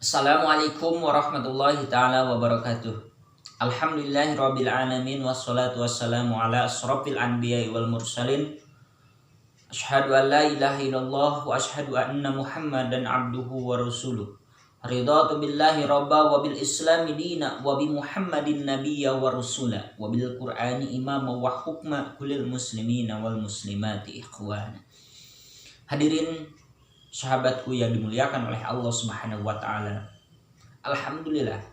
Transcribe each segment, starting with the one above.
Assalamualaikum warahmatullahi ta'ala wabarakatuh. Alhamdulillahirabbil alamin wassalatu wassalamu ala asrofil anbiya'i wal mursalin. Asyhadu an la ilaha illallah wa asyhadu anna Muhammadan abduhu wa rasuluh. Ridatu billahi rabba wa bil islami dina wa bi Muhammadin nabiyya wa rasula wa bil Qur'ani imama wa hukma kulil muslimina wal muslimati ikhwana. Hadirin sahabatku yang dimuliakan oleh Allah Subhanahu wa taala. Alhamdulillah,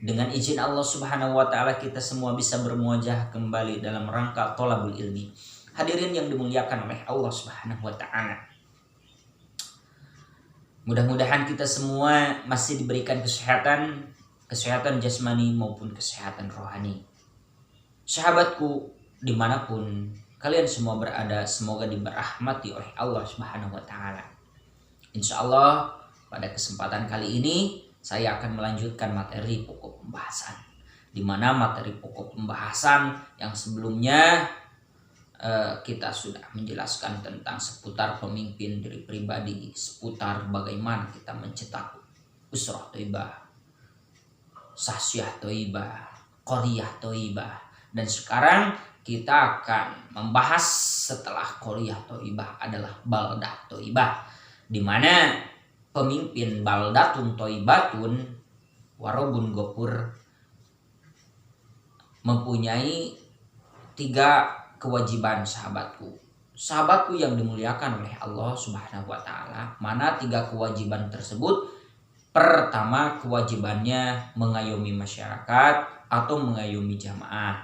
dengan izin Allah Subhanahu wa taala kita semua bisa bermuajah kembali dalam rangka thalabul ilmi. Hadirin yang dimuliakan oleh Allah Subhanahu wa taala. Mudah-mudahan kita semua masih diberikan kesehatan jasmani maupun kesehatan rohani. Sahabatku, dimanapun kalian semua berada, semoga diberahmati oleh Allah Subhanahu wa taala. Insya Allah pada kesempatan kali ini saya akan melanjutkan materi pokok pembahasan, di mana materi pokok pembahasan yang sebelumnya kita sudah menjelaskan tentang seputar pemimpin diri pribadi, seputar bagaimana kita mencetak usrah thayyibah, sahsyah thayyibah, qaryah thayyibah, dan sekarang kita akan membahas setelah qaryah thayyibah adalah baldah thayyibah, di mana pemimpin baldatun thayyibatun warabun ghafur mempunyai 3 kewajiban sahabatku yang dimuliakan oleh Allah Subhanahu wa taala. Mana 3 kewajiban tersebut? Pertama, kewajibannya mengayomi masyarakat atau mengayomi jamaah.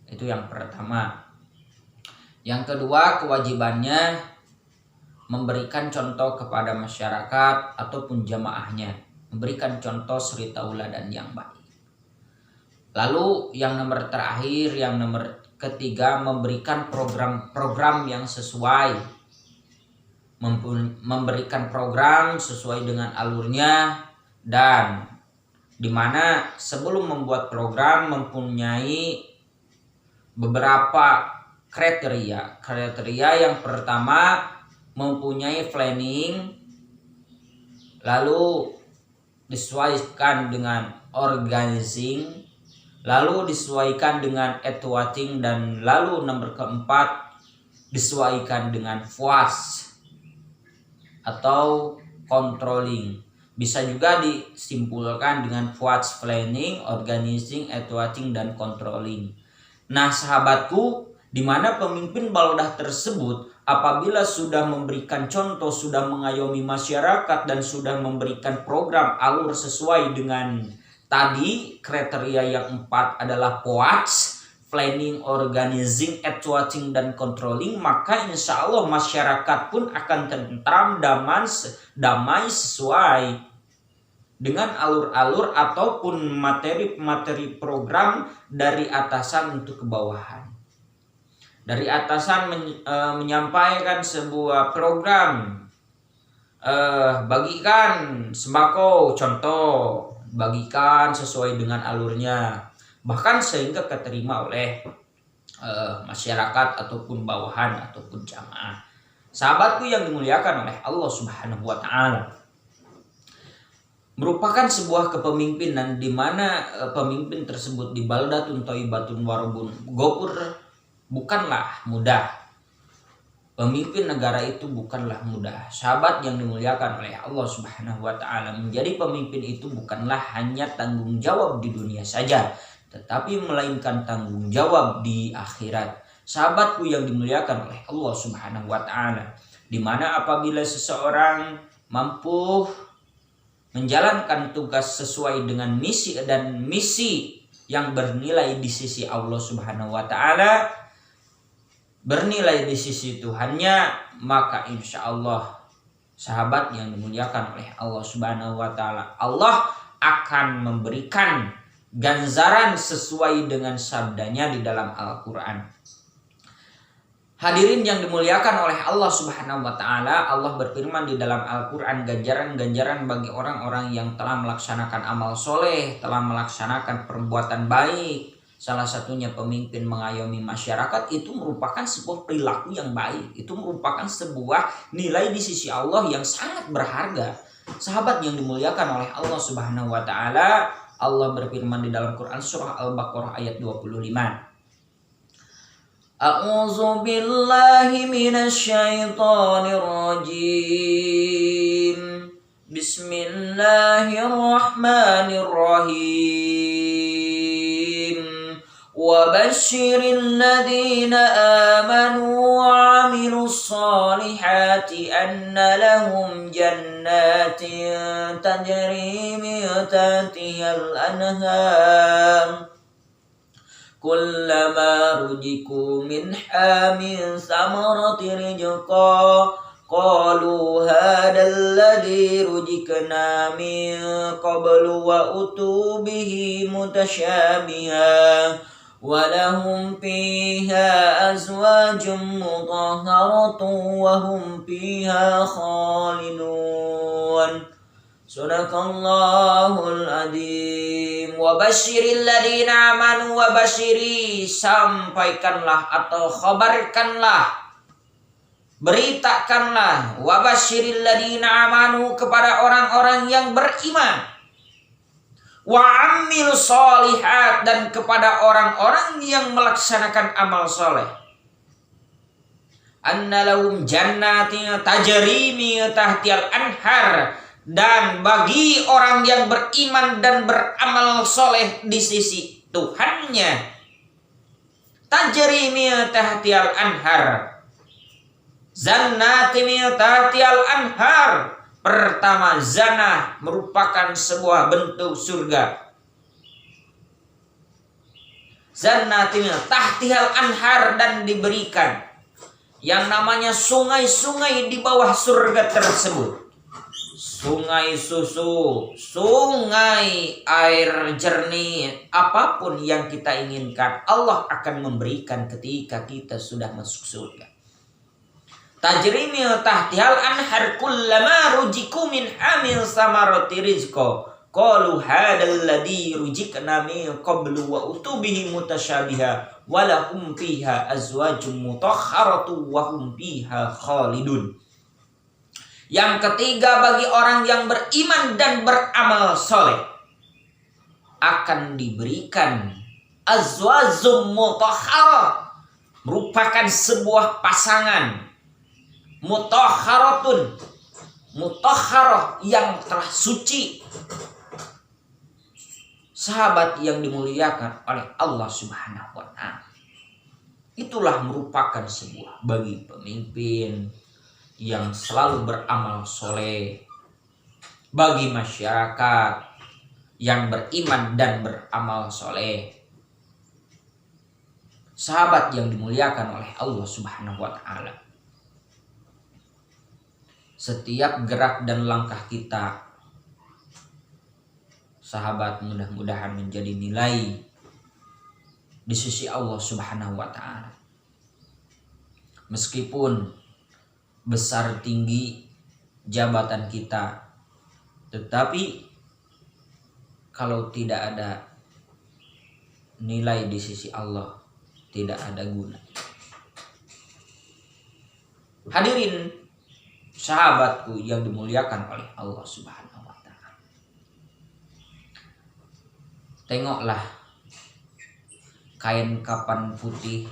Itu yang pertama. Yang kedua, kewajibannya memberikan contoh kepada masyarakat ataupun jamaahnya, memberikan contoh suri tauladan yang baik. Lalu yang nomor terakhir, yang nomor ketiga, memberikan program-program yang sesuai, memberikan program sesuai dengan alurnya, dan dimana sebelum membuat program mempunyai beberapa kriteria. Yang pertama, mempunyai planning, lalu disesuaikan dengan organizing, lalu disesuaikan dengan evaluating, dan lalu nomor keempat disesuaikan dengan FOAS atau controlling. Bisa juga disimpulkan dengan FOAS, planning, organizing, evaluating, dan controlling. Nah sahabatku, di mana pemimpin baldah tersebut apabila sudah memberikan contoh, sudah mengayomi masyarakat, dan sudah memberikan program alur sesuai dengan tadi kriteria yang 4 adalah POAS, planning, organizing, evaluating, dan controlling, maka insya Allah masyarakat pun akan tentram, damai sesuai dengan alur-alur ataupun materi-materi program dari atasan untuk ke bawahan. Dari atasan menyampaikan sebuah program, bagikan sembako, contoh, bagikan sesuai dengan alurnya, bahkan sehingga keterima oleh masyarakat ataupun bawahan ataupun jamaah. Sahabatku yang dimuliakan oleh Allah Subhanahu wa taala, merupakan sebuah kepemimpinan di mana pemimpin tersebut di baldatun thayyibatun warabun ghafur bukanlah mudah. Pemimpin negara itu bukanlah mudah. Sahabat yang dimuliakan oleh Allah Subhanahu wa taala, menjadi pemimpin itu bukanlah hanya tanggung jawab di dunia saja, tetapi melainkan tanggung jawab di akhirat. Sahabatku yang dimuliakan oleh Allah Subhanahu wa taala, di mana apabila seseorang mampu menjalankan tugas sesuai dengan misi yang bernilai di sisi Allah Subhanahu wa taala, bernilai di sisi Tuhannya, maka insya Allah sahabat yang dimuliakan oleh Allah Subhanahu wa taala, Allah akan memberikan ganjaran sesuai dengan sabdanya di dalam Al-Quran. Hadirin yang dimuliakan oleh Allah Subhanahu wa taala, Allah berfirman di dalam Al-Quran, ganjaran-ganjaran bagi orang-orang yang telah melaksanakan amal soleh, telah melaksanakan perbuatan baik. Salah satunya pemimpin mengayomi masyarakat, itu merupakan sebuah perilaku yang baik. Itu merupakan sebuah nilai di sisi Allah yang sangat berharga. Sahabat yang dimuliakan oleh Allah Subhanahu wa taala, Allah berfirman di dalam Quran surah Al-Baqarah ayat 25. A'udzu billahi minasy syaithanir rajim. Bismillahirrahmanirrahim. Wa basyiril ladzina amanu wa 'amilus solihati anna lahum jannatin tajri min tahtihal anhar kullama rujiku minha min samarati rizqa qalu hadal ladzi rujikna min qablu wa utu bihi mutasyabiha wa lahum fiha azwajum mutahharatun wa hum fiha khalidun. Sadaqallahul adzim. Wa basyiril ladzina amanu wa basyiri, sampaikanlah atau khabarkanlah, beritakanlah, wa basyiril ladzina amanu, kepada orang-orang yang beriman, wa amilus solihat, dan kepada orang-orang yang melaksanakan amal soleh, anna lahum jannatin tajri min tahtihal anhar, dan bagi orang yang beriman dan beramal soleh di sisi Tuhannya, tajri min tahtihal anhar, zannati min tahtihal anhar. Pertama, zannah merupakan sebuah bentuk surga. Zannati min tahtihal anhar, dan diberikan yang namanya sungai-sungai di bawah surga tersebut. Sungai susu, sungai air jernih, apapun yang kita inginkan, Allah akan memberikan ketika kita sudah masuk surga. Tajri min tahtihal anhar kullama rujiku min hamil samarati rizqa qalu hadal ladzi rujikna min qablu wa utubihi mutasyabiha wa lahum fiha azwajum mutahharatu wa hum fiha khalidun. Yang ketiga, bagi orang yang beriman dan beramal soleh akan diberikan azwajum mutahharah, merupakan sebuah pasangan, mutahharatun, mutahharah, yang telah suci. Sahabat yang dimuliakan oleh Allah Subhanahu wa taala, itulah merupakan sebuah bagi pemimpin yang selalu beramal soleh, bagi masyarakat yang beriman dan beramal soleh. Sahabat yang dimuliakan oleh Allah Subhanahu wa taala, setiap gerak dan langkah kita, sahabat, mudah-mudahan menjadi nilai di sisi Allah Subhanahu wa taala. Meskipun besar tinggi jabatan kita, tetapi kalau tidak ada nilai di sisi Allah, tidak ada guna. Hadirin sahabatku yang dimuliakan oleh Allah Subhanahu wa taala, tengoklah kain kapan putih,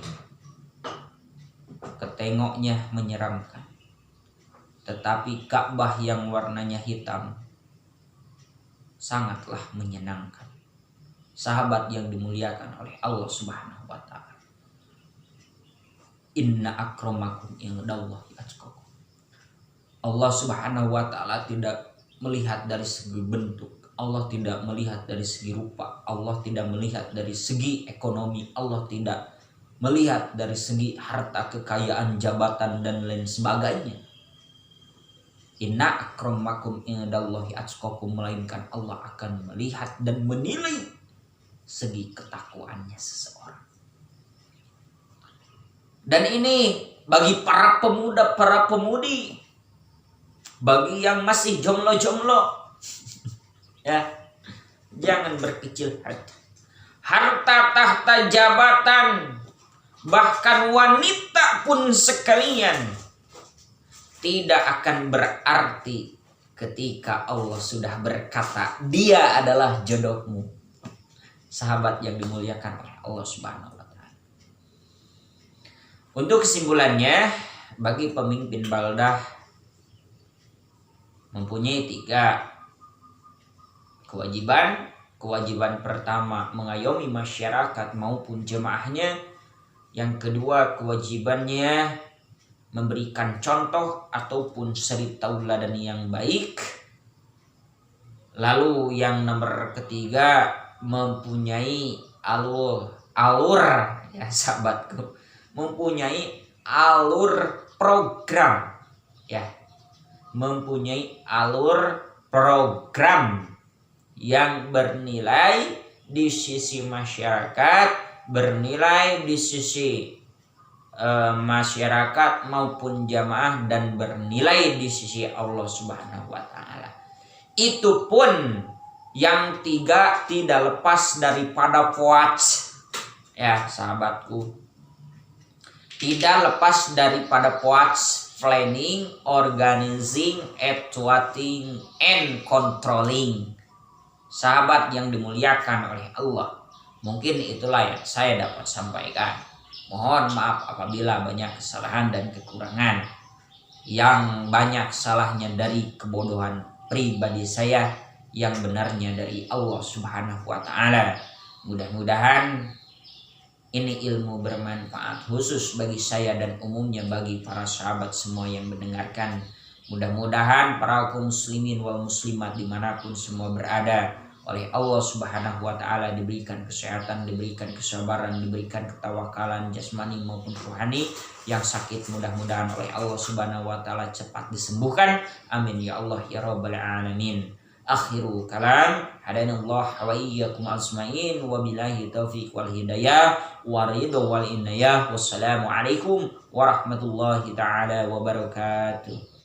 ketengoknya menyeramkan, tetapi Ka'bah yang warnanya hitam sangatlah menyenangkan. Sahabat yang dimuliakan oleh Allah Subhanahu wa taala, inna akramakum indallahi atqakum. Allah Subhanahu wa taala tidak melihat dari segi bentuk, Allah tidak melihat dari segi rupa, Allah tidak melihat dari segi ekonomi, Allah tidak melihat dari segi harta kekayaan, jabatan, dan lain sebagainya. Inna akramakum indallahi atqakum, melainkan Allah akan melihat dan menilai segi ketakwaannya seseorang. Dan ini bagi para pemuda, para pemudi, bagi yang masih jomblo-jomblo, ya, jangan berkecil hati. Harta, tahta, jabatan, bahkan wanita pun sekalian tidak akan berarti ketika Allah sudah berkata dia adalah jodohmu. Sahabat yang dimuliakan oleh Allah Subhanahu wa taala. Untuk kesimpulannya, bagi pemimpin baldah mempunyai 3 kewajiban. Kewajiban pertama, mengayomi masyarakat maupun jemaahnya. Yang kedua, kewajibannya memberikan contoh ataupun suri tauladan yang baik. Lalu yang nomor ketiga, mempunyai alur ya sahabatku, mempunyai alur program ya, mempunyai alur program yang bernilai di sisi masyarakat, bernilai di sisi masyarakat maupun jamaah, dan bernilai di sisi Allah Subhanahu wa taala. Itu pun yang 3 tidak lepas daripada puas ya sahabatku, tidak lepas daripada puas, planning, organizing, actuating, and controlling. Sahabat yang dimuliakan oleh Allah, mungkin itulah yang saya dapat sampaikan. Mohon maaf apabila banyak kesalahan dan kekurangan. Yang banyak salahnya dari kebodohan pribadi saya, yang benarnya dari Allah Subhanahu wa taala. Mudah-mudahan ini ilmu bermanfaat khusus bagi saya dan umumnya bagi para sahabat semua yang mendengarkan. Mudah-mudahan para kaum muslimin wal muslimat dimanapun semua berada, oleh Allah Subhanahu wa taala diberikan kesehatan, diberikan kesabaran, diberikan ketawakalan jasmani maupun rohani. Yang sakit mudah-mudahan oleh Allah Subhanahu wa taala cepat disembuhkan. Amin ya Allah ya rabbal alamin. Akhiru kalam, hadanallah wa iyyakum ajmain, wa billahi taufiq wal hidayah wa ridha wal inayah. Wassalamu alaikum warahmatullahi taala wabarakatuh.